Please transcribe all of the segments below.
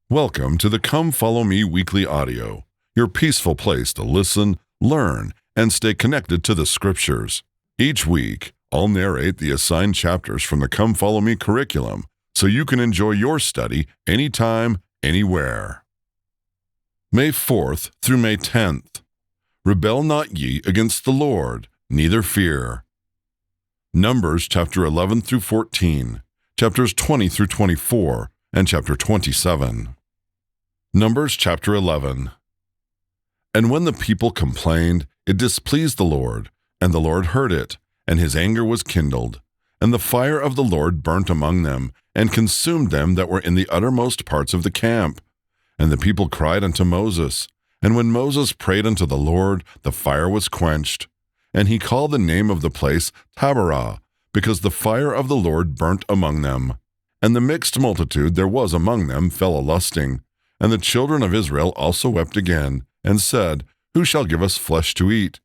Welcome to the Come Follow Me weekly audio, your peaceful place to listen, learn, and stay connected to the Scriptures. Each week, I'll narrate the assigned chapters from the Come Follow Me curriculum so you can enjoy your study anytime, anywhere. May 4th through May 10th. Rebel not ye against the Lord, neither fear. Numbers chapter 11 through 14, chapters 20 through 24, and chapter 27. Numbers chapter 11. And when the people complained, it displeased the Lord, and the Lord heard it, and his anger was kindled. And the fire of the Lord burnt among them, and consumed them that were in the uttermost parts of the camp. And the people cried unto Moses. And when Moses prayed unto the Lord, the fire was quenched. And he called the name of the place Taberah, because the fire of the Lord burnt among them. And the mixed multitude there was among them fell a-lusting. And the children of Israel also wept again, and said, Who shall give us flesh to eat?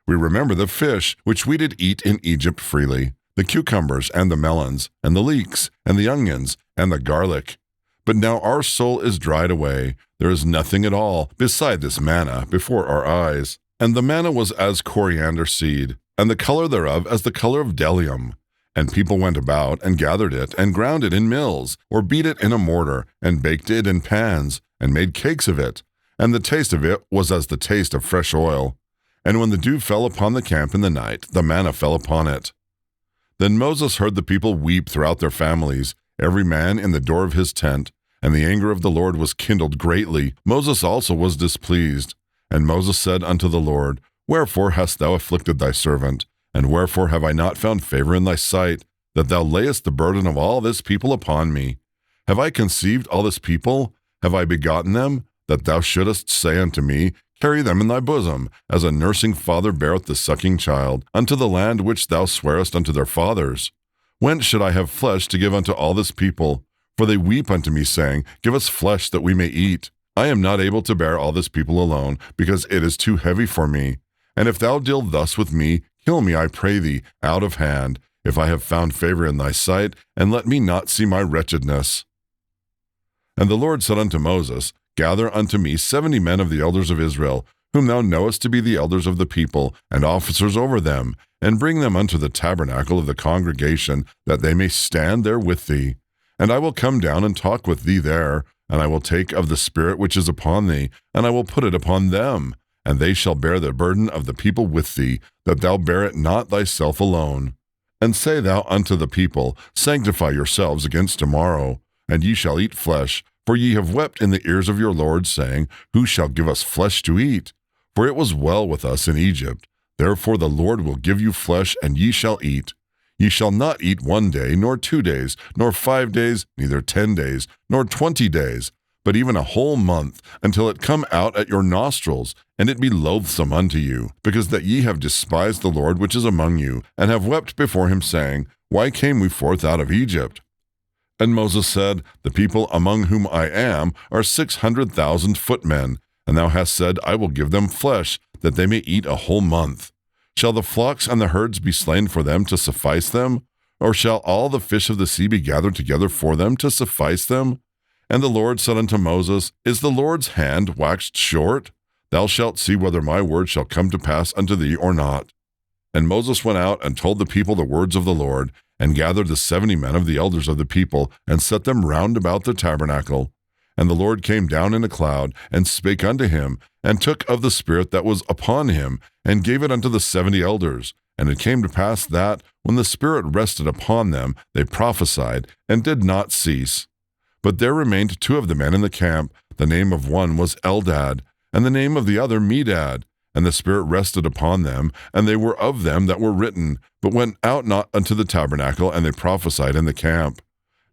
We remember the fish which we did eat in Egypt freely, the cucumbers and the melons, and the leeks, and the onions, and the garlic. But now our soul is dried away. There is nothing at all beside this manna before our eyes. And the manna was as coriander seed, and the color thereof as the color of bdellium. And people went about and gathered it, and ground it in mills, or beat it in a mortar, and baked it in pans, and made cakes of it. And the taste of it was as the taste of fresh oil. And when the dew fell upon the camp in the night, the manna fell upon it. Then Moses heard the people weep throughout their families, every man in the door of his tent. And the anger of the Lord was kindled greatly. Moses also was displeased. And Moses said unto the Lord, Wherefore hast thou afflicted thy servant? And wherefore have I not found favor in thy sight, that thou layest the burden of all this people upon me? Have I conceived all this people? Have I begotten them, that thou shouldest say unto me, Carry them in thy bosom, as a nursing father beareth the sucking child, unto the land which thou swarest unto their fathers? Whence should I have flesh to give unto all this people? For they weep unto me, saying, Give us flesh that we may eat. I am not able to bear all this people alone, because it is too heavy for me. And if thou deal thus with me, kill me, I pray thee, out of hand, if I have found favor in thy sight, and let me not see my wretchedness. And the Lord said unto Moses, Gather unto me 70 men of the elders of Israel, whom thou knowest to be the elders of the people, and officers over them, and bring them unto the tabernacle of the congregation, that they may stand there with thee. And I will come down and talk with thee there, and I will take of the Spirit which is upon thee, and I will put it upon them. And they shall bear the burden of the people with thee, that thou bear it not thyself alone. And say thou unto the people, Sanctify yourselves against tomorrow, and ye shall eat flesh, for ye have wept in the ears of your Lord, saying, Who shall give us flesh to eat? For it was well with us in Egypt. Therefore the Lord will give you flesh, and ye shall eat. Ye shall not eat 1 day, nor 2 days, nor 5 days, neither 10 days, nor 20 days, but even a whole month, until it come out at your nostrils, and it be loathsome unto you, because that ye have despised the Lord which is among you, and have wept before him, saying, Why came we forth out of Egypt? And Moses said, The people among whom I am are 600,000 footmen, and thou hast said, I will give them flesh, that they may eat a whole month. Shall the flocks and the herds be slain for them to suffice them? Or shall all the fish of the sea be gathered together for them to suffice them? And the Lord said unto Moses, Is the Lord's hand waxed short? Thou shalt see whether my word shall come to pass unto thee or not. And Moses went out and told the people the words of the Lord, and gathered the 70 men of the elders of the people, and set them round about the tabernacle. And the Lord came down in a cloud, and spake unto him, and took of the Spirit that was upon him, and gave it unto the 70 elders. And it came to pass that, when the Spirit rested upon them, they prophesied, and did not cease. But there remained 2 of the men in the camp. The name of one was Eldad, and the name of the other Medad. And the Spirit rested upon them, and they were of them that were written, but went out not unto the tabernacle, and they prophesied in the camp.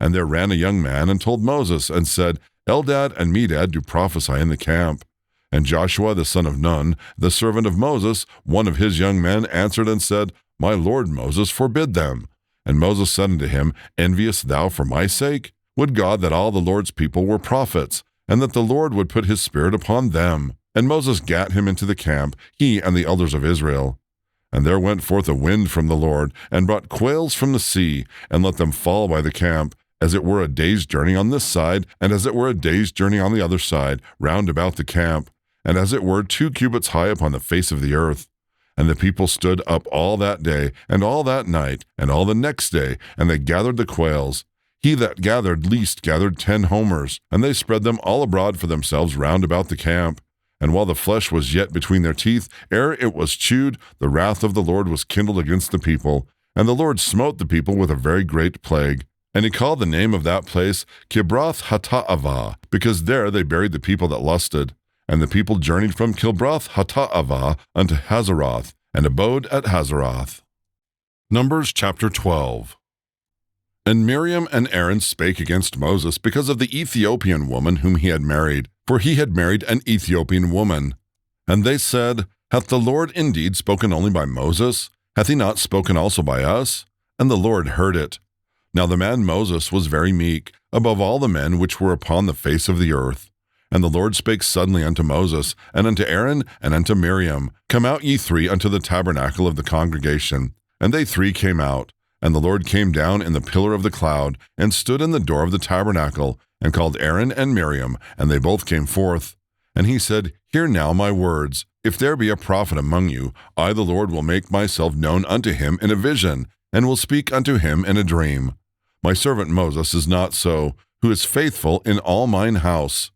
And there ran a young man, and told Moses, and said, Eldad and Medad do prophesy in the camp. And Joshua the son of Nun, the servant of Moses, one of his young men, answered and said, My lord Moses forbid them. And Moses said unto him, Enviest thou for my sake? Would God that all the Lord's people were prophets, and that the Lord would put his Spirit upon them. And Moses gat him into the camp, he and the elders of Israel. And there went forth a wind from the Lord, and brought quails from the sea, and let them fall by the camp, as it were a day's journey on this side, and as it were a day's journey on the other side, round about the camp, and as it were 2 cubits high upon the face of the earth. And the people stood up all that day, and all that night, and all the next day, and they gathered the quails. He that gathered least gathered 10 homers, and they spread them all abroad for themselves round about the camp. And while the flesh was yet between their teeth, ere it was chewed, the wrath of the Lord was kindled against the people. And the Lord smote the people with a very great plague. And he called the name of that place Kibroth Hattaavah, because there they buried the people that lusted. And the people journeyed from Kibroth Hattaavah unto Hazeroth, and abode at Hazeroth. Numbers chapter 12. And Miriam and Aaron spake against Moses because of the Ethiopian woman whom he had married, for he had married an Ethiopian woman. And they said, Hath the Lord indeed spoken only by Moses? Hath he not spoken also by us? And the Lord heard it. Now the man Moses was very meek, above all the men which were upon the face of the earth. And the Lord spake suddenly unto Moses, and unto Aaron, and unto Miriam, Come out ye 3 unto the tabernacle of the congregation. And they 3 came out. And the Lord came down in the pillar of the cloud, and stood in the door of the tabernacle, and called Aaron and Miriam, and they both came forth. And he said, Hear now my words. If there be a prophet among you, I the Lord will make myself known unto him in a vision, and will speak unto him in a dream. My servant Moses is not so, who is faithful in all mine house.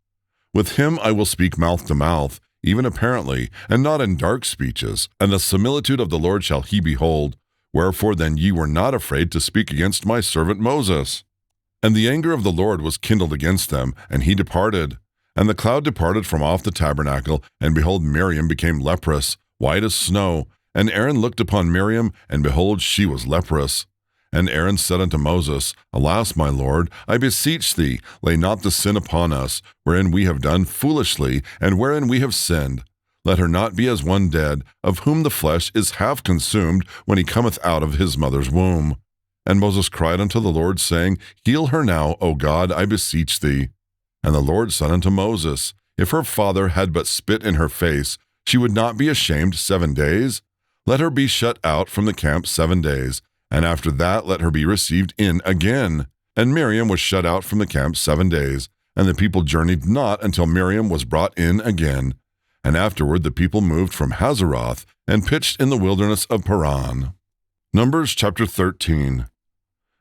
With him I will speak mouth to mouth, even apparently, and not in dark speeches, and the similitude of the Lord shall he behold. Wherefore then ye were not afraid to speak against my servant Moses. And the anger of the Lord was kindled against them, and he departed. And the cloud departed from off the tabernacle, and behold, Miriam became leprous, white as snow. And Aaron looked upon Miriam, and behold, she was leprous. And Aaron said unto Moses, Alas, my Lord, I beseech thee, lay not the sin upon us, wherein we have done foolishly, and wherein we have sinned. Let her not be as one dead, of whom the flesh is half consumed when he cometh out of his mother's womb. And Moses cried unto the Lord, saying, Heal her now, O God, I beseech thee. And the Lord said unto Moses, If her father had but spit in her face, she would not be ashamed 7 days? Let her be shut out from the camp 7 days, and after that let her be received in again. And Miriam was shut out from the camp 7 days, and the people journeyed not until Miriam was brought in again. And afterward the people moved from Hazeroth, and pitched in the wilderness of Paran. Numbers chapter 13.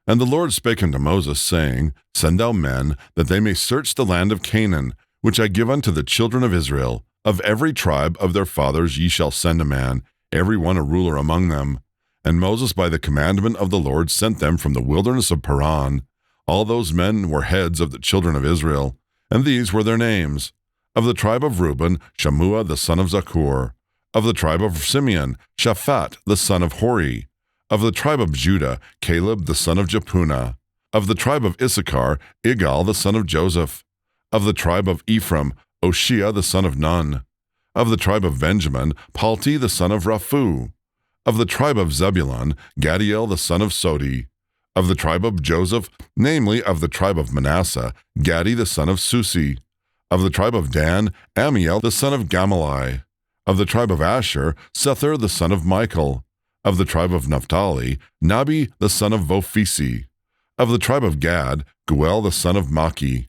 And the Lord spake unto Moses, saying, Send thou men, that they may search the land of Canaan, which I give unto the children of Israel. Of every tribe of their fathers ye shall send a man, every one a ruler among them. And Moses by the commandment of the Lord sent them from the wilderness of Paran. All those men were heads of the children of Israel, and these were their names. Of the tribe of Reuben, Shammua the son of Zakur. Of the tribe of Simeon, Shaphat the son of Hori. Of the tribe of Judah, Caleb the son of Jephunneh. Of the tribe of Issachar, Igal the son of Joseph. Of the tribe of Ephraim, Oshea the son of Nun. Of the tribe of Benjamin, Palti the son of Raphu. Of the tribe of Zebulun, Gadiel the son of Sodi. Of the tribe of Joseph, namely of the tribe of Manasseh, Gadi the son of Susi. Of the tribe of Dan, Amiel the son of Gamaliel. Of the tribe of Asher, Sethur the son of Michael. Of the tribe of Naphtali, Nabi the son of Vophisi. Of the tribe of Gad, Guel the son of Maki.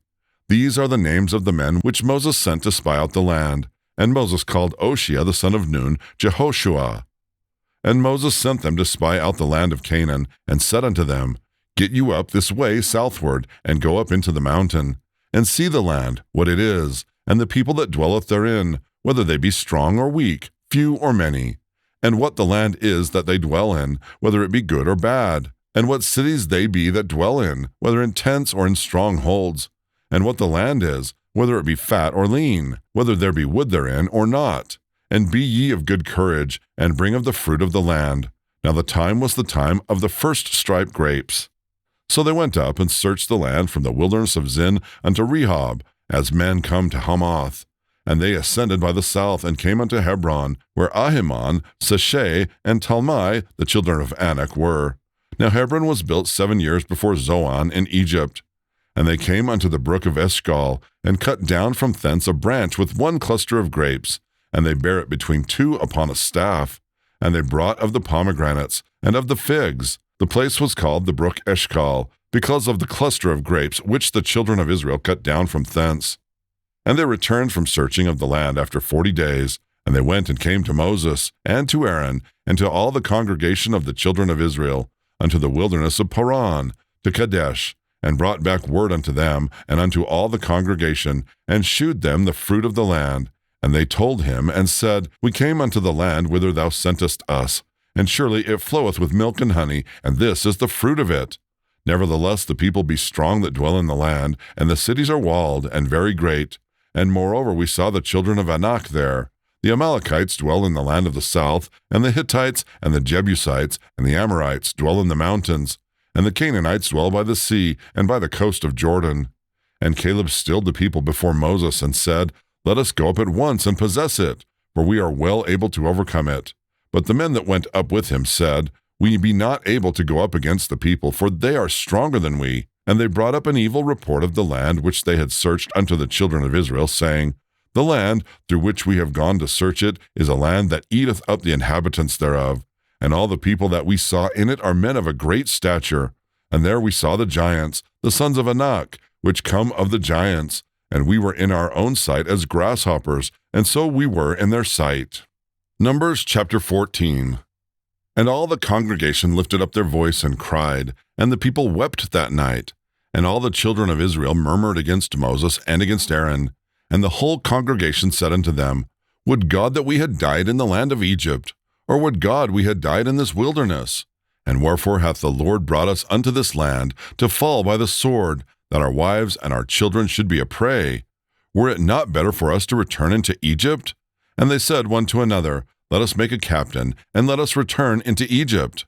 These are the names of the men which Moses sent to spy out the land. And Moses called Oshea the son of Nun, Jehoshua. And Moses sent them to spy out the land of Canaan, and said unto them, Get you up this way southward, and go up into the mountain, and see the land, what it is, and the people that dwelleth therein, whether they be strong or weak, few or many, and what the land is that they dwell in, whether it be good or bad, and what cities they be that dwell in, whether in tents or in strongholds, and what the land is, whether it be fat or lean, whether there be wood therein or not. And be ye of good courage, and bring of the fruit of the land. Now the time was the time of the first striped grapes. So they went up and searched the land from the wilderness of Zin unto Rehob, as men come to Hamath. And they ascended by the south, and came unto Hebron, where Ahiman, Sheshai, and Talmai, the children of Anak, were. Now Hebron was built 7 years before Zoan in Egypt. And they came unto the brook of Eshcol, and cut down from thence a branch with 1 cluster of grapes, and they bare it between 2 upon a staff. And they brought of the pomegranates, and of the figs. The place was called the brook Eshcol, because of the cluster of grapes which the children of Israel cut down from thence. And they returned from searching of the land after 40 days, and they went and came to Moses, and to Aaron, and to all the congregation of the children of Israel, unto the wilderness of Paran, to Kadesh, and brought back word unto them, and unto all the congregation, and shewed them the fruit of the land. And they told him, and said, We came unto the land whither thou sentest us, and surely it floweth with milk and honey, and this is the fruit of it. Nevertheless the people be strong that dwell in the land, and the cities are walled, and very great. And moreover we saw the children of Anak there. The Amalekites dwell in the land of the south, and the Hittites, and the Jebusites, and the Amorites dwell in the mountains, and the Canaanites dwell by the sea, and by the coast of Jordan. And Caleb stilled the people before Moses, and said, Let us go up at once and possess it, for we are well able to overcome it. But the men that went up with him said, We be not able to go up against the people, for they are stronger than we. And they brought up an evil report of the land which they had searched unto the children of Israel, saying, The land through which we have gone to search it is a land that eateth up the inhabitants thereof. And all the people that we saw in it are men of a great stature. And there we saw the giants, the sons of Anak, which come of the giants. And we were in our own sight as grasshoppers, and so we were in their sight. Numbers chapter 14. And all the congregation lifted up their voice and cried, and the people wept that night. And all the children of Israel murmured against Moses and against Aaron. And the whole congregation said unto them, Would God that we had died in the land of Egypt, or would God we had died in this wilderness? And wherefore hath the Lord brought us unto this land, to fall by the sword, that our wives and our children should be a prey? Were it not better for us to return into Egypt? And they said one to another, Let us make a captain, and let us return into Egypt.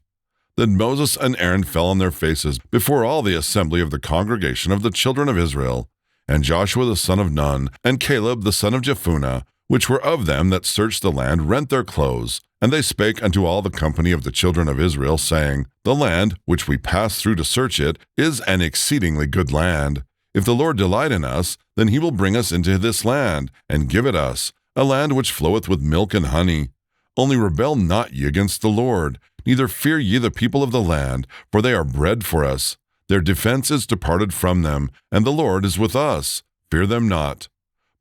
Then Moses and Aaron fell on their faces before all the assembly of the congregation of the children of Israel. And Joshua the son of Nun, and Caleb the son of Jephunneh, which were of them that searched the land, rent their clothes. And they spake unto all the company of the children of Israel, saying, The land, which we passed through to search it, is an exceedingly good land. If the Lord delight in us, then he will bring us into this land, and give it us, a land which floweth with milk and honey. Only rebel not ye against the Lord, neither fear ye the people of the land, for they are bread for us. Their defense is departed from them, and the Lord is with us. Fear them not.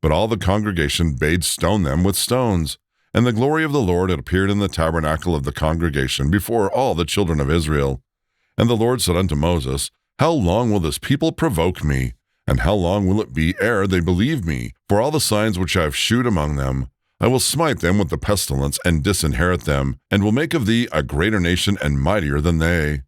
But all the congregation bade stone them with stones. And the glory of the Lord had appeared in the tabernacle of the congregation before all the children of Israel. And the Lord said unto Moses, How long will this people provoke me? And how long will it be ere they believe me? For all the signs which I have shewed among them, I will smite them with the pestilence, and disinherit them, and will make of thee a greater nation and mightier than they.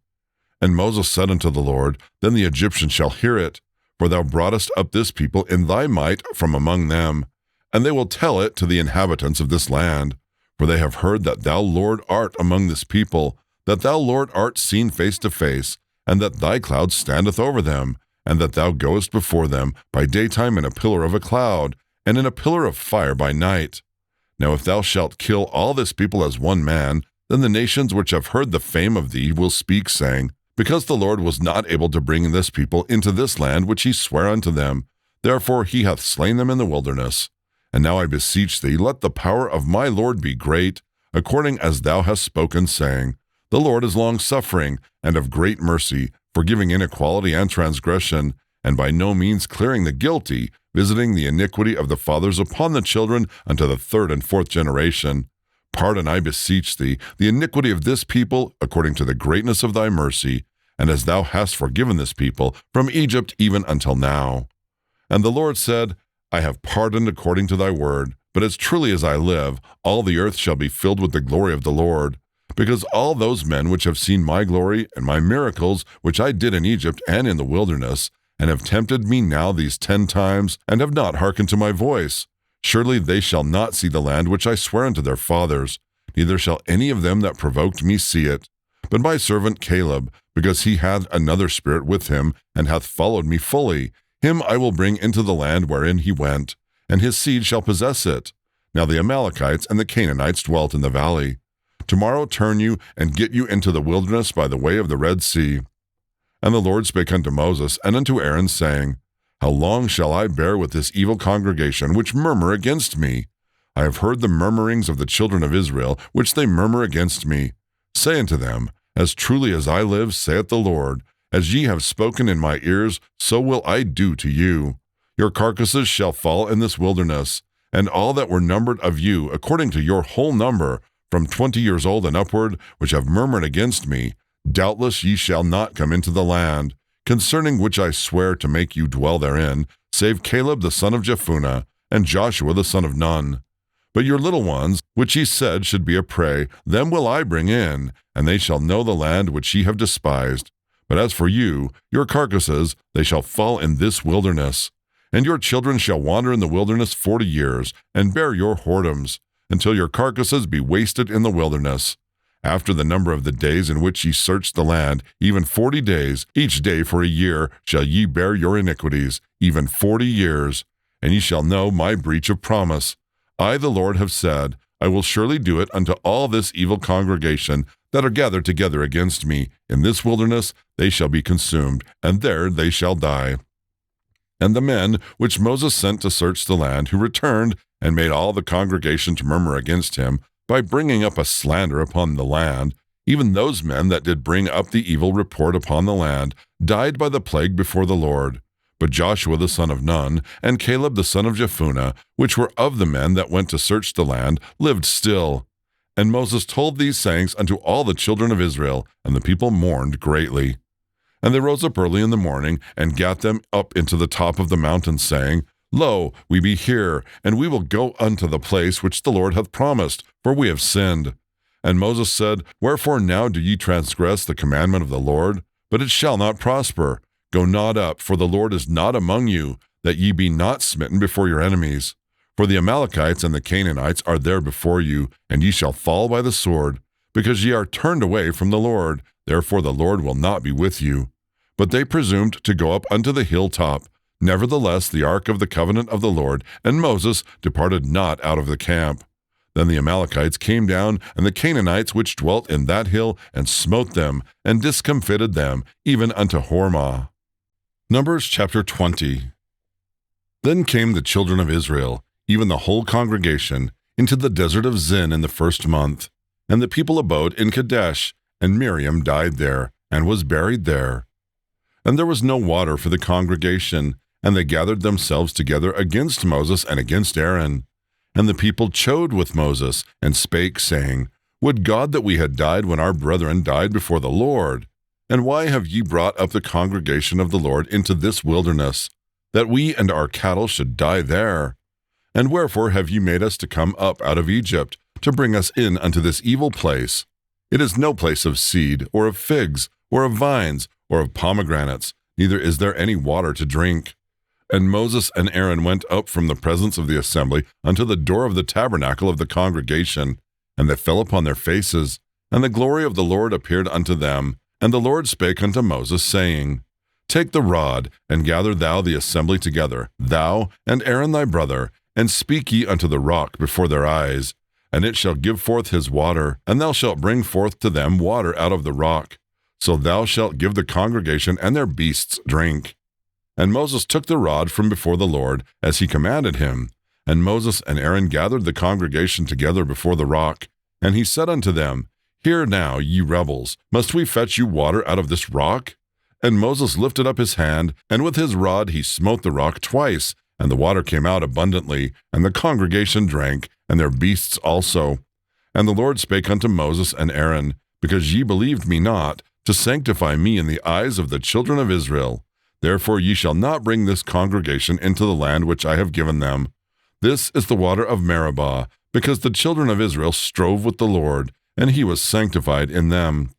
And Moses said unto the Lord, Then the Egyptians shall hear it, for thou broughtest up this people in thy might from among them. And they will tell it to the inhabitants of this land. For they have heard that thou, Lord, art among this people, that thou, Lord, art seen face to face, and that thy cloud standeth over them, and that thou goest before them by daytime in a pillar of a cloud, and in a pillar of fire by night. Now if thou shalt kill all this people as one man, then the nations which have heard the fame of thee will speak, saying, Because the Lord was not able to bring this people into this land which he sware unto them, therefore he hath slain them in the wilderness. And now I beseech thee, let the power of my Lord be great, according as thou hast spoken, saying, The Lord is long-suffering, and of great mercy, forgiving iniquality and transgression, and by no means clearing the guilty, visiting the iniquity of the fathers upon the children unto the third and fourth generation. Pardon, I beseech thee, the iniquity of this people, according to the greatness of thy mercy, and as thou hast forgiven this people from Egypt even until now. And the Lord said, I have pardoned according to thy word, but as truly as I live, all the earth shall be filled with the glory of the Lord. Because all those men which have seen my glory and my miracles, which I did in Egypt and in the wilderness, and have tempted me now these 10 times, and have not hearkened to my voice, surely they shall not see the land which I swear unto their fathers, neither shall any of them that provoked me see it. But my servant Caleb, because he hath another spirit with him, and hath followed me fully, him I will bring into the land wherein he went, and his seed shall possess it. Now the Amalekites and the Canaanites dwelt in the valley. Tomorrow turn you, and get you into the wilderness by the way of the Red Sea. And the Lord spake unto Moses and unto Aaron, saying, How long shall I bear with this evil congregation, which murmur against me? I have heard the murmurings of the children of Israel, which they murmur against me. Say unto them, As truly as I live, saith the Lord, as ye have spoken in my ears, so will I do to you. Your carcasses shall fall in this wilderness, and all that were numbered of you, according to your whole number, from 20 years old and upward, which have murmured against me, doubtless ye shall not come into the land, concerning which I swear to make you dwell therein, save Caleb the son of Jephunneh, and Joshua the son of Nun. But your little ones, which ye said should be a prey, them will I bring in, and they shall know the land which ye have despised. But as for you, your carcasses, they shall fall in this wilderness. And your children shall wander in the wilderness 40 years, and bear your whoredoms, until your carcasses be wasted in the wilderness. After the number of the days in which ye search the land, even 40 days, each day for a year, shall ye bear your iniquities, even 40 years. And ye shall know my breach of promise. I, the Lord, have said, I will surely do it unto all this evil congregation that are gathered together against me. In this wilderness they shall be consumed, and there they shall die. And the men which Moses sent to search the land, who returned and made all the congregation to murmur against him, by bringing up a slander upon the land, even those men that did bring up the evil report upon the land, died by the plague before the Lord. But Joshua the son of Nun, and Caleb the son of Jephunneh, which were of the men that went to search the land, lived still. And Moses told these sayings unto all the children of Israel, and the people mourned greatly. And they rose up early in the morning, and gat them up into the top of the mountain, saying, Lo, we be here, and we will go unto the place which the Lord hath promised, for we have sinned. And Moses said, Wherefore now do ye transgress the commandment of the Lord? But it shall not prosper. Go not up, for the Lord is not among you, that ye be not smitten before your enemies. For the Amalekites and the Canaanites are there before you, and ye shall fall by the sword, because ye are turned away from the Lord. Therefore the Lord will not be with you. But they presumed to go up unto the hilltop. Nevertheless the ark of the covenant of the Lord and Moses departed not out of the camp. Then the Amalekites came down, and the Canaanites which dwelt in that hill, and smote them, and discomfited them, even unto Hormah. Numbers chapter 20. Then came the children of Israel, even the whole congregation, into the desert of Zin in the 1st month. And the people abode in Kadesh, and Miriam died there, and was buried there. And there was no water for the congregation, and they gathered themselves together against Moses and against Aaron. And the people chode with Moses, and spake, saying, Would God that we had died when our brethren died before the Lord! And why have ye brought up the congregation of the Lord into this wilderness, that we and our cattle should die there? And wherefore have ye made us to come up out of Egypt, to bring us in unto this evil place? It is no place of seed, or of figs, or of vines, or of pomegranates, neither is there any water to drink. And Moses and Aaron went up from the presence of the assembly unto the door of the tabernacle of the congregation, and they fell upon their faces, and the glory of the Lord appeared unto them. And the Lord spake unto Moses, saying, Take the rod, and gather thou the assembly together, thou and Aaron thy brother, and speak ye unto the rock before their eyes, and it shall give forth his water, and thou shalt bring forth to them water out of the rock. So thou shalt give the congregation and their beasts drink. And Moses took the rod from before the Lord, as he commanded him. And Moses and Aaron gathered the congregation together before the rock. And he said unto them, Hear now, ye rebels, must we fetch you water out of this rock? And Moses lifted up his hand, and with his rod he smote the rock twice, and the water came out abundantly, and the congregation drank, and their beasts also. And the Lord spake unto Moses and Aaron, Because ye believed me not, to sanctify me in the eyes of the children of Israel. Therefore ye shall not bring this congregation into the land which I have given them. This is the water of Meribah, because the children of Israel strove with the Lord, and he was sanctified in them.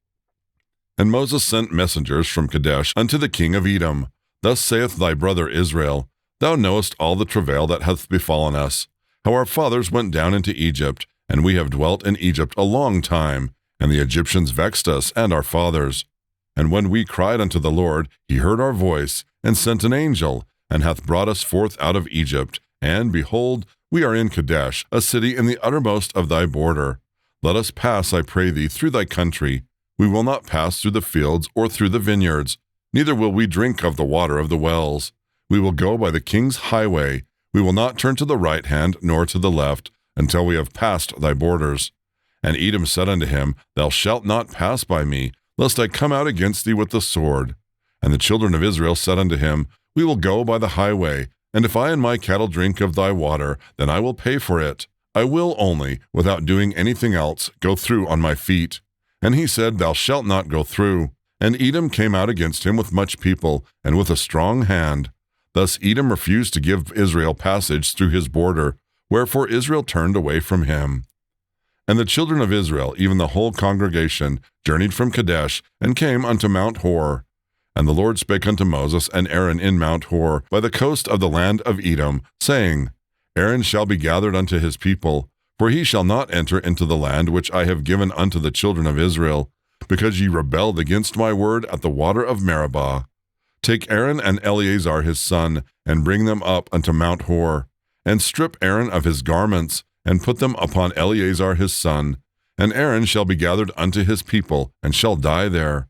And Moses sent messengers from Kadesh unto the king of Edom. Thus saith thy brother Israel, Thou knowest all the travail that hath befallen us, how our fathers went down into Egypt, and we have dwelt in Egypt a long time, and the Egyptians vexed us and our fathers. And when we cried unto the Lord, he heard our voice, and sent an angel, and hath brought us forth out of Egypt. And, behold, we are in Kadesh, a city in the uttermost of thy border. Let us pass, I pray thee, through thy country. We will not pass through the fields or through the vineyards, neither will we drink of the water of the wells. We will go by the king's highway. We will not turn to the right hand nor to the left, until we have passed thy borders. And Edom said unto him, Thou shalt not pass by me, lest I come out against thee with the sword. And the children of Israel said unto him, We will go by the highway, and if I and my cattle drink of thy water, then I will pay for it. I will only, without doing anything else, go through on my feet. And he said, Thou shalt not go through. And Edom came out against him with much people, and with a strong hand. Thus Edom refused to give Israel passage through his border, wherefore Israel turned away from him. And the children of Israel, even the whole congregation, journeyed from Kadesh, and came unto Mount Hor. And the Lord spake unto Moses and Aaron in Mount Hor, by the coast of the land of Edom, saying, Aaron shall be gathered unto his people, for he shall not enter into the land which I have given unto the children of Israel, because ye rebelled against my word at the water of Meribah. Take Aaron and Eleazar his son, and bring them up unto Mount Hor, and strip Aaron of his garments, and put them upon Eleazar his son, and Aaron shall be gathered unto his people, and shall die there.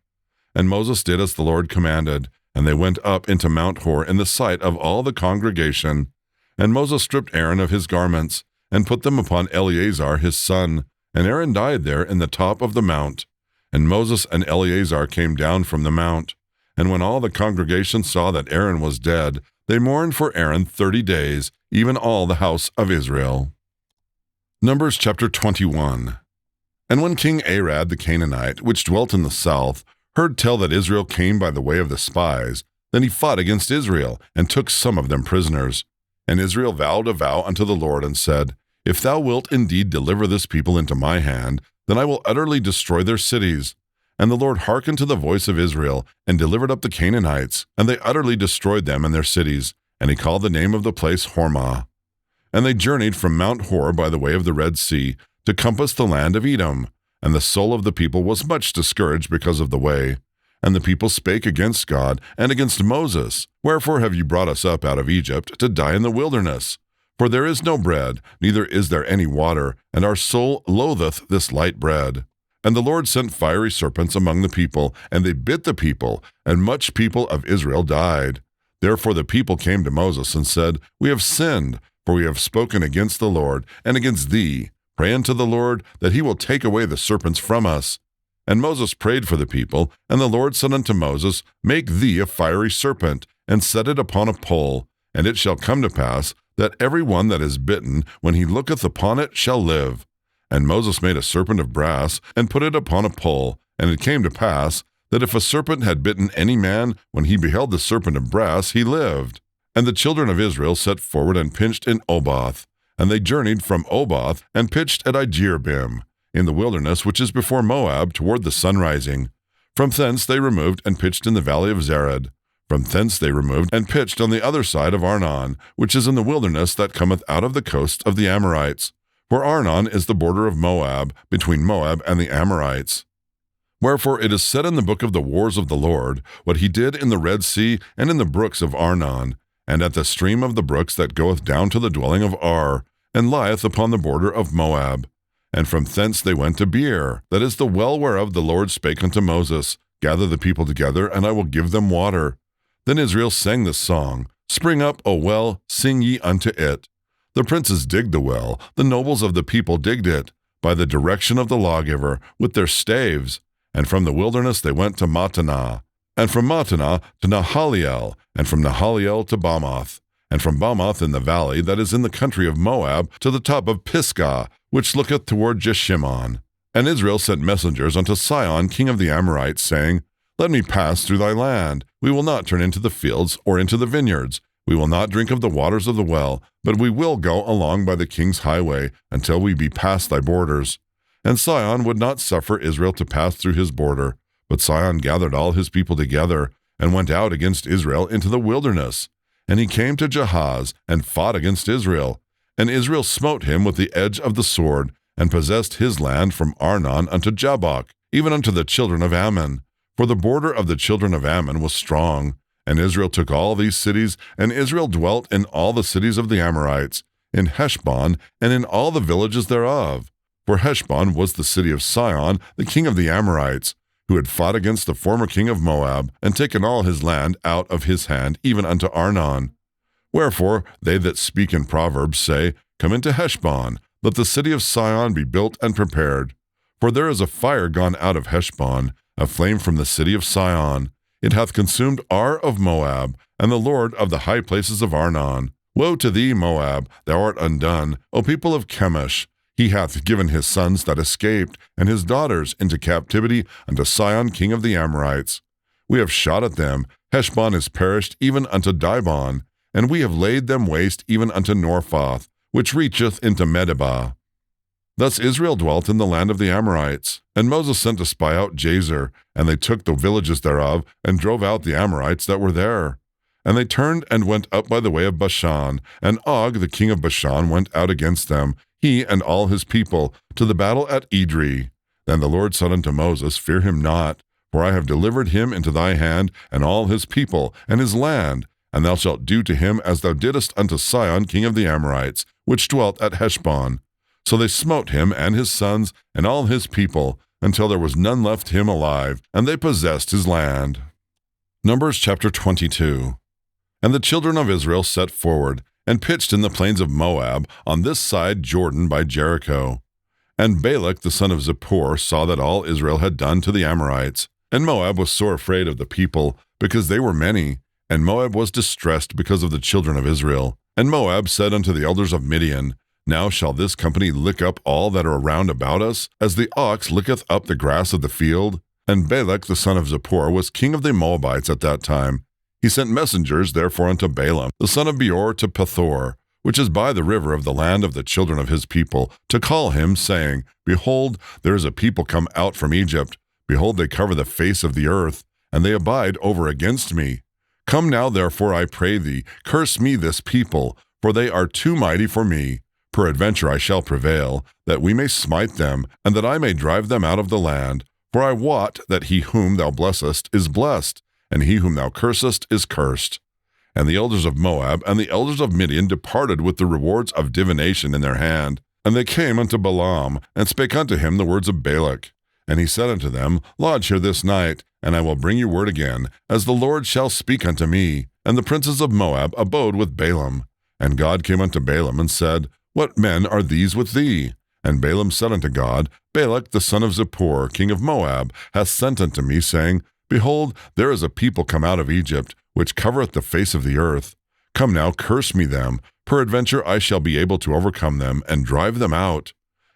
And Moses did as the Lord commanded, and they went up into Mount Hor in the sight of all the congregation. And Moses stripped Aaron of his garments, and put them upon Eleazar his son, and Aaron died there in the top of the mount. And Moses and Eleazar came down from the mount. And when all the congregation saw that Aaron was dead, they mourned for Aaron 30 days, even all the house of Israel. Numbers chapter 21. And when King Arad the Canaanite, which dwelt in the south, heard tell that Israel came by the way of the spies, then he fought against Israel, and took some of them prisoners. And Israel vowed a vow unto the Lord, and said, If thou wilt indeed deliver this people into my hand, then I will utterly destroy their cities. And the Lord hearkened to the voice of Israel, and delivered up the Canaanites, and they utterly destroyed them and their cities. And he called the name of the place Hormah. And they journeyed from Mount Hor by the way of the Red Sea, to compass the land of Edom. And the soul of the people was much discouraged because of the way. And the people spake against God and against Moses, Wherefore have you brought us up out of Egypt to die in the wilderness? For there is no bread, neither is there any water, and our soul loatheth this light bread. And the Lord sent fiery serpents among the people, and they bit the people, and much people of Israel died. Therefore the people came to Moses and said, We have sinned, for we have spoken against the Lord and against thee. Pray unto the Lord that he will take away the serpents from us. And Moses prayed for the people, and the Lord said unto Moses, Make thee a fiery serpent, and set it upon a pole, and it shall come to pass that every one that is bitten, when he looketh upon it, shall live. And Moses made a serpent of brass, and put it upon a pole. And it came to pass that if a serpent had bitten any man, when he beheld the serpent of brass, he lived. And the children of Israel set forward and pitched in Oboth. And they journeyed from Oboth, and pitched at Ijerbim, in the wilderness which is before Moab, toward the sunrising. From thence they removed and pitched in the valley of Zered. From thence they removed and pitched on the other side of Arnon, which is in the wilderness that cometh out of the coast of the Amorites. For Arnon is the border of Moab, between Moab and the Amorites. Wherefore it is said in the book of the wars of the Lord, what he did in the Red Sea and in the brooks of Arnon, and at the stream of the brooks that goeth down to the dwelling of Ar, and lieth upon the border of Moab. And from thence they went to Beer, that is the well whereof the Lord spake unto Moses, Gather the people together, and I will give them water. Then Israel sang this song, Spring up, O well, sing ye unto it. The princes digged the well, the nobles of the people digged it, by the direction of the lawgiver, with their staves. And from the wilderness they went to Mattanah, and from Mattanah to Nahaliel, and from Nahaliel to Bamoth, and from Bamoth in the valley that is in the country of Moab to the top of Pisgah, which looketh toward Jeshimon. And Israel sent messengers unto Sihon king of the Amorites, saying, Let me pass through thy land. We will not turn into the fields or into the vineyards. We will not drink of the waters of the well, but we will go along by the king's highway until we be past thy borders. And Sihon would not suffer Israel to pass through his border. But Sihon gathered all his people together, and went out against Israel into the wilderness. And he came to Jahaz, and fought against Israel. And Israel smote him with the edge of the sword, and possessed his land from Arnon unto Jabbok, even unto the children of Ammon. For the border of the children of Ammon was strong. And Israel took all these cities, and Israel dwelt in all the cities of the Amorites, in Heshbon, and in all the villages thereof. For Heshbon was the city of Sihon, the king of the Amorites, who had fought against the former king of Moab, and taken all his land out of his hand, even unto Arnon. Wherefore they that speak in Proverbs say, Come into Heshbon, let the city of Sihon be built and prepared. For there is a fire gone out of Heshbon, a flame from the city of Sihon. It hath consumed Ar of Moab, and the Lord of the high places of Arnon. Woe to thee, Moab, thou art undone, O people of Chemosh! He hath given his sons that escaped, and his daughters into captivity unto Sihon king of the Amorites. We have shot at them, Heshbon is perished even unto Dibon, and we have laid them waste even unto Norphoth, which reacheth into Medeba. Thus Israel dwelt in the land of the Amorites, and Moses sent to spy out Jazer, and they took the villages thereof, and drove out the Amorites that were there. And they turned and went up by the way of Bashan, and Og the king of Bashan went out against them, he and all his people, to the battle at Edrei. Then the Lord said unto Moses, Fear him not, for I have delivered him into thy hand, and all his people, and his land, and thou shalt do to him as thou didst unto Sihon king of the Amorites, which dwelt at Heshbon. So they smote him and his sons and all his people, until there was none left him alive, and they possessed his land. Numbers chapter 22. And the children of Israel set forward, and pitched in the plains of Moab, on this side Jordan by Jericho. And Balak the son of Zippor saw that all Israel had done to the Amorites. And Moab was sore afraid of the people, because they were many, and Moab was distressed because of the children of Israel. And Moab said unto the elders of Midian, Now shall this company lick up all that are round about us, as the ox licketh up the grass of the field? And Balak the son of Zippor was king of the Moabites at that time. He sent messengers therefore unto Balaam the son of Beor to Pethor, which is by the river of the land of the children of his people, to call him, saying, Behold, there is a people come out from Egypt. Behold, they cover the face of the earth, and they abide over against me. Come now, therefore, I pray thee, curse me this people, for they are too mighty for me. Peradventure I shall prevail, that we may smite them, and that I may drive them out of the land. For I wot that he whom thou blessest is blessed, and he whom thou cursest is cursed. And the elders of Moab and the elders of Midian departed with the rewards of divination in their hand. And they came unto Balaam, and spake unto him the words of Balak. And he said unto them, Lodge here this night, and I will bring you word again, as the Lord shall speak unto me. And the princes of Moab abode with Balaam. And God came unto Balaam, and said, What men are these with thee? And Balaam said unto God, Balak the son of Zippor, king of Moab, hath sent unto me, saying, Behold, there is a people come out of Egypt, which covereth the face of the earth. Come now, curse me them. Peradventure I shall be able to overcome them, and drive them out.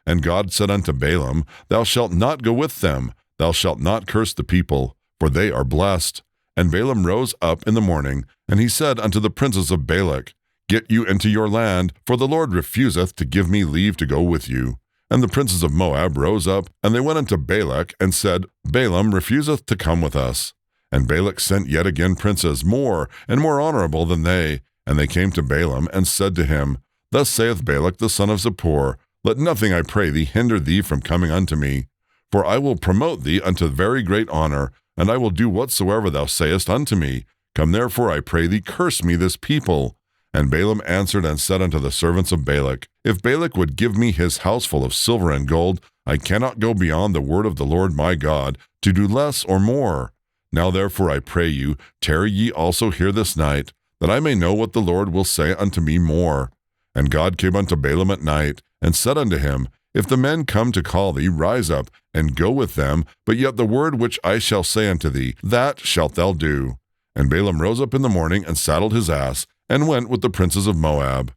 And God said unto Balaam, Thou shalt not go with them. Thou shalt not curse the people, for they are blessed. And Balaam rose up in the morning, and he said unto the princes of Balak, Get you into your land, for the Lord refuseth to give me leave to go with you. And the princes of Moab rose up, and they went unto Balak, and said, Balaam refuseth to come with us. And Balak sent yet again princes, more and more honorable than they. And they came to Balaam, and said to him, Thus saith Balak the son of Zippor, Let nothing, I pray thee, hinder thee from coming unto me. For I will promote thee unto very great honor, and I will do whatsoever thou sayest unto me. Come therefore, I pray thee, curse me this people. And Balaam answered and said unto the servants of Balak, If Balak would give me his house full of silver and gold, I cannot go beyond the word of the Lord my God, to do less or more. Now therefore I pray you, tarry ye also here this night, that I may know what the Lord will say unto me more. And God came unto Balaam at night, and said unto him, If the men come to call thee, rise up, and go with them, but yet the word which I shall say unto thee, that shalt thou do. And Balaam rose up in the morning, and saddled his ass, and went with the princes of Moab.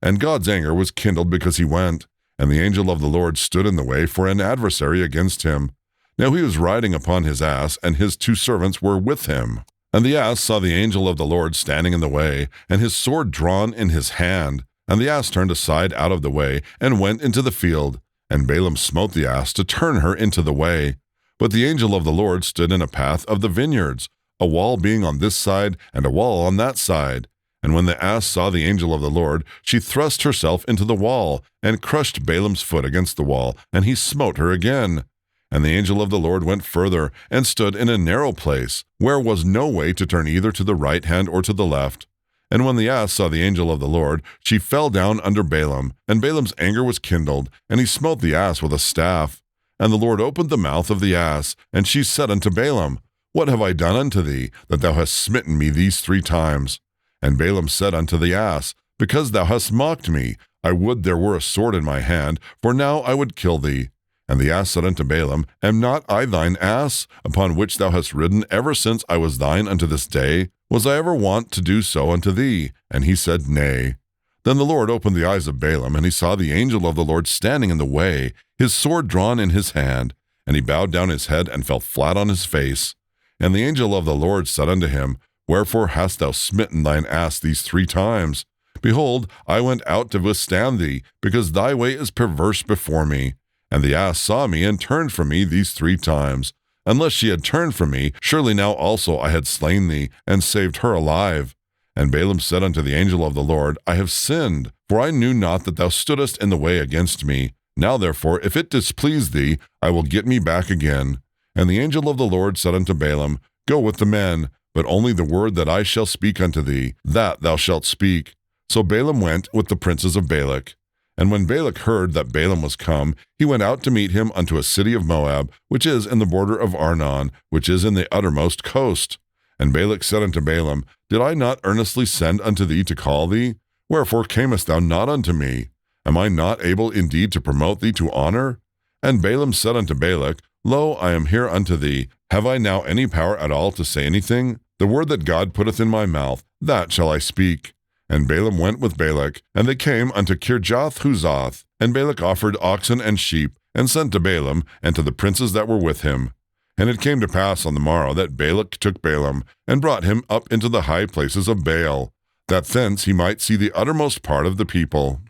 And God's anger was kindled because he went, and the angel of the Lord stood in the way for an adversary against him. Now he was riding upon his ass, and his 2 servants were with him. And the ass saw the angel of the Lord standing in the way, and his sword drawn in his hand. And the ass turned aside out of the way, and went into the field. And Balaam smote the ass to turn her into the way. But the angel of the Lord stood in a path of the vineyards, a wall being on this side, and a wall on that side. And when the ass saw the angel of the Lord, she thrust herself into the wall, and crushed Balaam's foot against the wall, and he smote her again. And the angel of the Lord went further, and stood in a narrow place, where was no way to turn either to the right hand or to the left. And when the ass saw the angel of the Lord, she fell down under Balaam, and Balaam's anger was kindled, and he smote the ass with a staff. And the Lord opened the mouth of the ass, and she said unto Balaam, What have I done unto thee, that thou hast smitten me these 3 times? And Balaam said unto the ass, Because thou hast mocked me, I would there were a sword in my hand, for now I would kill thee. And the ass said unto Balaam, Am not I thine ass, upon which thou hast ridden ever since I was thine unto this day? Was I ever wont to do so unto thee? And he said, Nay. Then the Lord opened the eyes of Balaam, and he saw the angel of the Lord standing in the way, his sword drawn in his hand. And he bowed down his head and fell flat on his face. And the angel of the Lord said unto him, Wherefore hast thou smitten thine ass these 3 times? Behold, I went out to withstand thee, because thy way is perverse before me. And the ass saw me and turned from me these 3 times. Unless she had turned from me, surely now also I had slain thee, and saved her alive. And Balaam said unto the angel of the Lord, I have sinned, for I knew not that thou stoodest in the way against me. Now therefore, if it displease thee, I will get me back again. And the angel of the Lord said unto Balaam, Go with the men, but only the word that I shall speak unto thee, that thou shalt speak. So Balaam went with the princes of Balak. And when Balak heard that Balaam was come, he went out to meet him unto a city of Moab, which is in the border of Arnon, which is in the uttermost coast. And Balak said unto Balaam, Did I not earnestly send unto thee to call thee? Wherefore camest thou not unto me? Am I not able indeed to promote thee to honor? And Balaam said unto Balak, Lo, I am here unto thee. Have I now any power at all to say anything? The word that God putteth in my mouth, that shall I speak. And Balaam went with Balak, and they came unto Kirjath-Huzoth. And Balak offered oxen and sheep, and sent to Balaam, and to the princes that were with him. And it came to pass on the morrow that Balak took Balaam, and brought him up into the high places of Baal, that thence he might see the uttermost part of the people.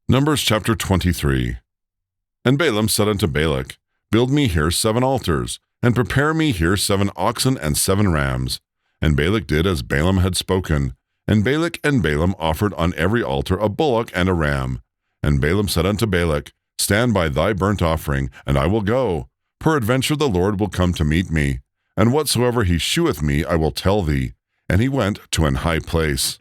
Numbers chapter 23. And Balaam said unto Balak, Build me here 7 altars, and prepare me here 7 oxen and 7 rams. And Balak did as Balaam had spoken. And Balak and Balaam offered on every altar a bullock and a ram. And Balaam said unto Balak, Stand by thy burnt offering, and I will go. Peradventure the Lord will come to meet me. And whatsoever he sheweth me I will tell thee. And he went to an high place.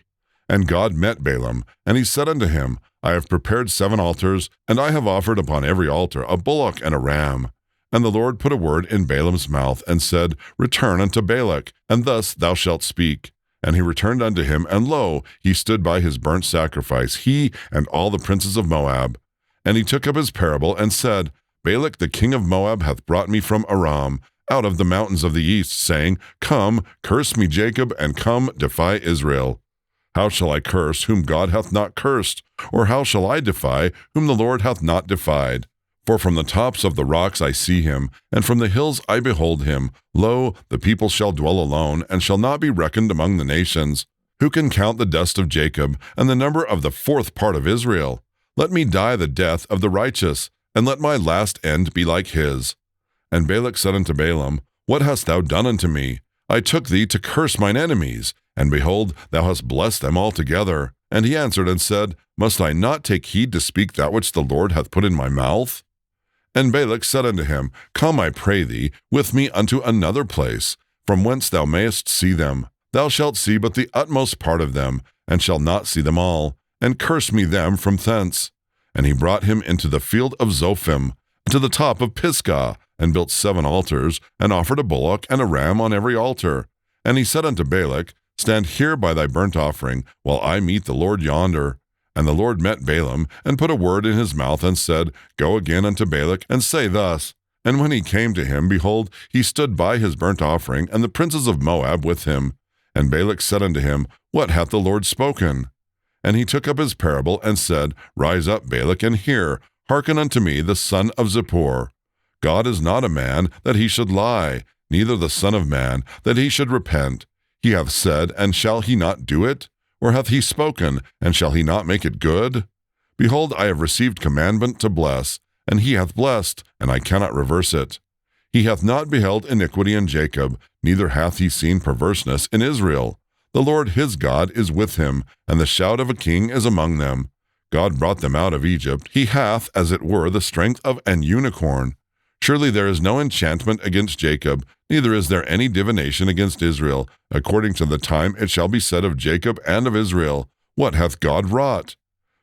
And God met Balaam, and he said unto him, I have prepared 7 altars, and I have offered upon every altar a bullock and a ram. And the Lord put a word in Balaam's mouth, and said, Return unto Balak, and thus thou shalt speak. And he returned unto him, and lo, he stood by his burnt sacrifice, he and all the princes of Moab. And he took up his parable, and said, Balak the king of Moab hath brought me from Aram, out of the mountains of the east, saying, Come, curse me Jacob, and come, defy Israel. How shall I curse whom God hath not cursed? Or how shall I defy whom the Lord hath not defied? For from the tops of the rocks I see him, and from the hills I behold him. Lo, the people shall dwell alone, and shall not be reckoned among the nations. Who can count the dust of Jacob, and the number of the 4th part of Israel? Let me die the death of the righteous, and let my last end be like his. And Balak said unto Balaam, What hast thou done unto me? I took thee to curse mine enemies, and behold, thou hast blessed them altogether. And he answered and said, Must I not take heed to speak that which the Lord hath put in my mouth? And Balak said unto him, Come, I pray thee, with me unto another place, from whence thou mayest see them. Thou shalt see but the utmost part of them, and shalt not see them all, and curse me them from thence. And he brought him into the field of Zophim, to the top of Pisgah, and built 7 altars, and offered a bullock and a ram on every altar. And he said unto Balak, Stand here by thy burnt offering, while I meet the Lord yonder. And the Lord met Balaam, and put a word in his mouth, and said, Go again unto Balak, and say thus. And when he came to him, behold, he stood by his burnt offering, and the princes of Moab with him. And Balak said unto him, What hath the Lord spoken? And he took up his parable, and said, Rise up, Balak, and hear. Hearken unto me, the son of Zippor. God is not a man, that he should lie, neither the son of man, that he should repent. He hath said, and shall he not do it? Or hath he spoken, and shall he not make it good? Behold, I have received commandment to bless, and he hath blessed, and I cannot reverse it. He hath not beheld iniquity in Jacob, neither hath he seen perverseness in Israel. The Lord his God is with him, and the shout of a king is among them. God brought them out of Egypt. He hath, as it were, the strength of an unicorn. Surely there is no enchantment against Jacob, neither is there any divination against Israel. According to the time it shall be said of Jacob and of Israel, What hath God wrought?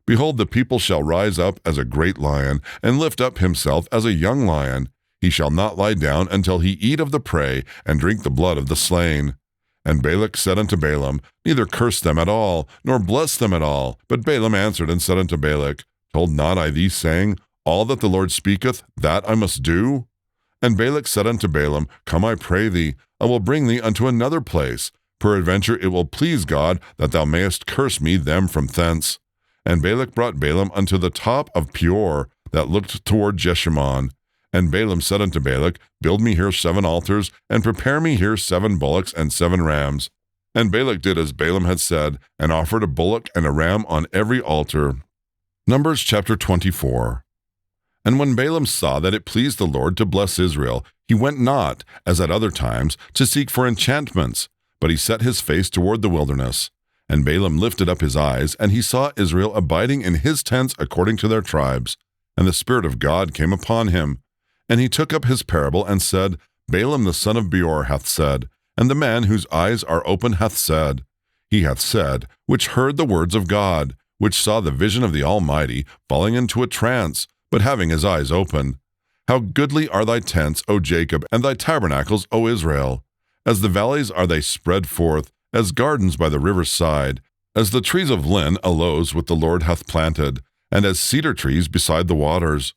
Behold, the people shall rise up as a great lion, and lift up himself as a young lion. He shall not lie down until he eat of the prey, and drink the blood of the slain. And Balak said unto Balaam, Neither curse them at all, nor bless them at all. But Balaam answered and said unto Balak, Told not I thee, saying, all that the Lord speaketh, that I must do? And Balak said unto Balaam, Come, I pray thee, I will bring thee unto another place. Peradventure it will please God that thou mayest curse me them from thence. And Balak brought Balaam unto the top of Peor, that looked toward Jeshimon. And Balaam said unto Balak, Build me here 7 altars, and prepare me here 7 bullocks and 7 rams. And Balak did as Balaam had said, and offered a bullock and a ram on every altar. Numbers chapter 24. And when Balaam saw that it pleased the Lord to bless Israel, he went not, as at other times, to seek for enchantments, but he set his face toward the wilderness. And Balaam lifted up his eyes, and he saw Israel abiding in his tents according to their tribes. And the Spirit of God came upon him. And he took up his parable and said, Balaam the son of Beor hath said, and the man whose eyes are open hath said. He hath said, which heard the words of God, which saw the vision of the Almighty, falling into a trance, but having his eyes open. How goodly are thy tents, O Jacob, and thy tabernacles, O Israel! As the valleys are they spread forth, as gardens by the river's side, as the trees of Lin aloes which the Lord hath planted, and as cedar trees beside the waters.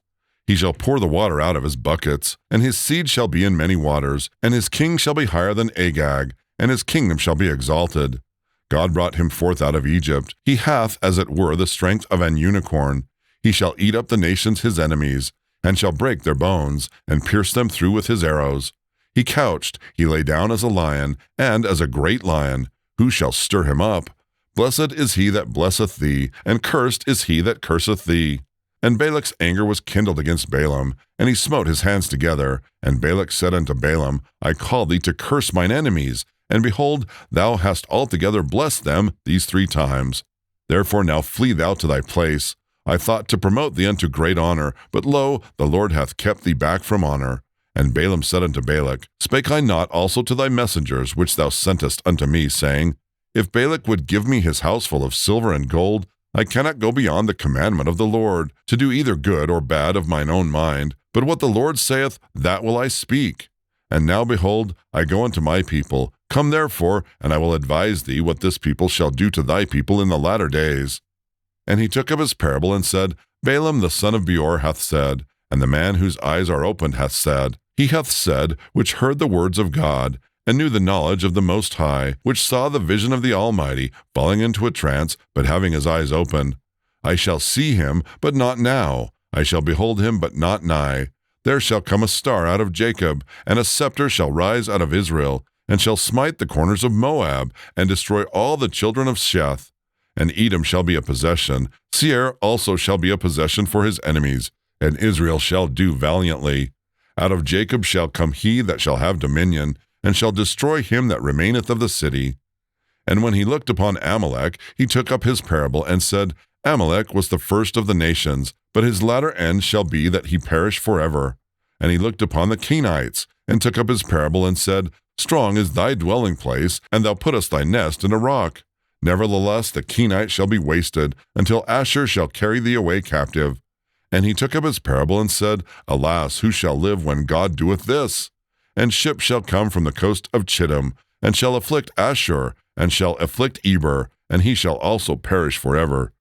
He shall pour the water out of his buckets, and his seed shall be in many waters, and his king shall be higher than Agag, and his kingdom shall be exalted. God brought him forth out of Egypt. He hath, as it were, the strength of an unicorn. He shall eat up the nations his enemies, and shall break their bones, and pierce them through with his arrows. He couched, he lay down as a lion, and as a great lion. Who shall stir him up? Blessed is he that blesseth thee, and cursed is he that curseth thee. And Balak's anger was kindled against Balaam, and he smote his hands together. And Balak said unto Balaam, I call thee to curse mine enemies, and behold, thou hast altogether blessed them these 3 times. Therefore now flee thou to thy place. I thought to promote thee unto great honor, but lo, the Lord hath kept thee back from honor. And Balaam said unto Balak, Spake I not also to thy messengers which thou sentest unto me, saying, If Balak would give me his house full of silver and gold, I cannot go beyond the commandment of the Lord, to do either good or bad of mine own mind, but what the Lord saith, that will I speak. And now behold, I go unto my people. Come therefore, and I will advise thee what this people shall do to thy people in the latter days. And he took up his parable and said, Balaam the son of Beor hath said, and the man whose eyes are opened hath said. He hath said, which heard the words of God, and knew the knowledge of the Most High, which saw the vision of the Almighty, falling into a trance, but having his eyes open. I shall see him, but not now. I shall behold him, but not nigh. There shall come a star out of Jacob, and a scepter shall rise out of Israel, and shall smite the corners of Moab, and destroy all the children of Sheth. And Edom shall be a possession. Seir also shall be a possession for his enemies, and Israel shall do valiantly. Out of Jacob shall come he that shall have dominion, and shall destroy him that remaineth of the city. And when he looked upon Amalek, he took up his parable, and said, Amalek was the first of the nations, but his latter end shall be that he perish forever. And he looked upon the Kenites, and took up his parable, and said, Strong is thy dwelling place, and thou puttest thy nest in a rock. Nevertheless the Kenites shall be wasted, until Ashur shall carry thee away captive. And he took up his parable, and said, Alas, who shall live when God doeth this? And ships shall come from the coast of Chittim, and shall afflict Ashur, and shall afflict Eber, and he shall also perish forever.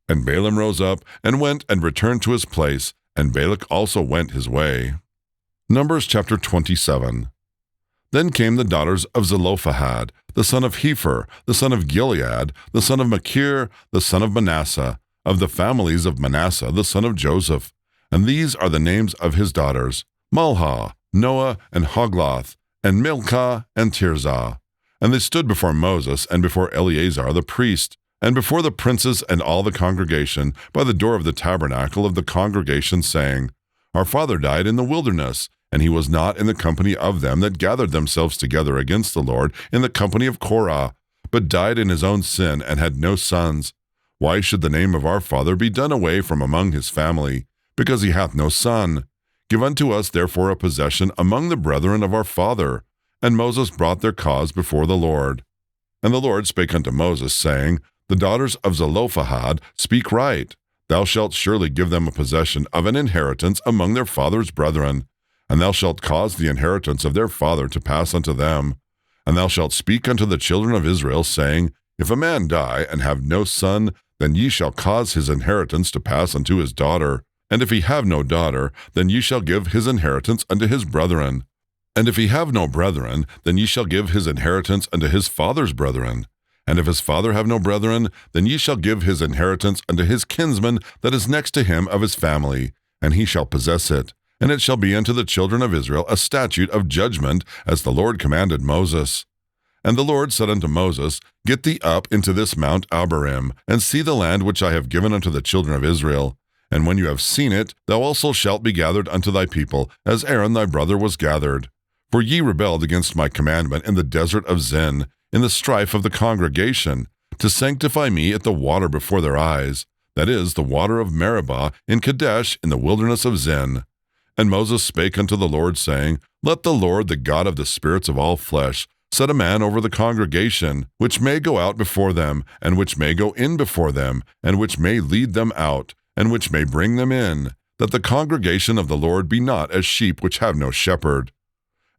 And Balaam rose up, and went and returned to his place, and Balak also went his way. Numbers chapter 27. Then came the daughters of Zelophehad, the son of Hepher, the son of Gilead, the son of Machir, the son of Manasseh, of the families of Manasseh, the son of Joseph. And these are the names of his daughters, Malha, Noah, and Hogloth, and Milcah, and Tirzah. And they stood before Moses, and before Eleazar the priest, and before the princes and all the congregation, by the door of the tabernacle of the congregation, saying, Our father died in the wilderness, and he was not in the company of them that gathered themselves together against the Lord in the company of Korah, but died in his own sin, and had no sons. Why should the name of our father be done away from among his family, because he hath no son? Give unto us therefore a possession among the brethren of our father. And Moses brought their cause before the Lord. And the Lord spake unto Moses, saying, The daughters of Zelophehad speak right. Thou shalt surely give them a possession of an inheritance among their father's brethren. And thou shalt cause the inheritance of their father to pass unto them. And thou shalt speak unto the children of Israel, saying, If a man die and have no son, then ye shall cause his inheritance to pass unto his daughter. And if he have no daughter, then ye shall give his inheritance unto his brethren. And if he have no brethren, then ye shall give his inheritance unto his father's brethren. And if his father have no brethren, then ye shall give his inheritance unto his kinsman that is next to him of his family, and he shall possess it. And it shall be unto the children of Israel a statute of judgment, as the Lord commanded Moses. And the Lord said unto Moses, Get thee up into this Mount Abarim, and see the land which I have given unto the children of Israel. And when you have seen it, thou also shalt be gathered unto thy people, as Aaron thy brother was gathered. For ye rebelled against my commandment in the desert of Zin, in the strife of the congregation, to sanctify me at the water before their eyes, that is, the water of Meribah in Kadesh in the wilderness of Zin. And Moses spake unto the Lord, saying, Let the Lord, the God of the spirits of all flesh, set a man over the congregation, which may go out before them, and which may go in before them, and which may lead them out, and which may bring them in, that the congregation of the Lord be not as sheep which have no shepherd.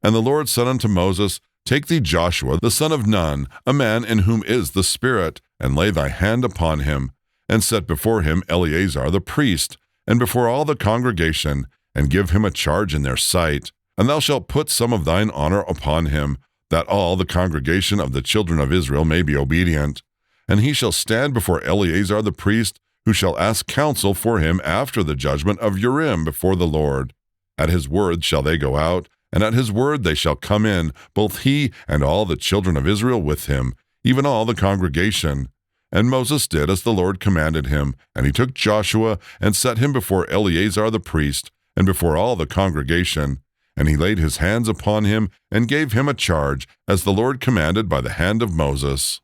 And the Lord said unto Moses, Take thee Joshua the son of Nun, a man in whom is the Spirit, and lay thy hand upon him, and set before him Eleazar the priest, and before all the congregation, and give him a charge in their sight. And thou shalt put some of thine honor upon him, that all the congregation of the children of Israel may be obedient. And he shall stand before Eleazar the priest, who shall ask counsel for him after the judgment of Urim before the Lord. At his word shall they go out, and at his word they shall come in, both he and all the children of Israel with him, even all the congregation. And Moses did as the Lord commanded him, and he took Joshua and set him before Eleazar the priest, and before all the congregation. And he laid his hands upon him, and gave him a charge, as the Lord commanded by the hand of Moses.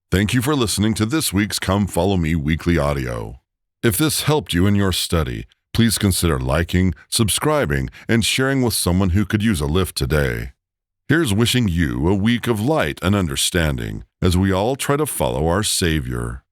Thank you for listening to this week's Come Follow Me weekly audio. If this helped you in your study, please consider liking, subscribing, and sharing with someone who could use a lift today. Here's wishing you a week of light and understanding as we all try to follow our Savior.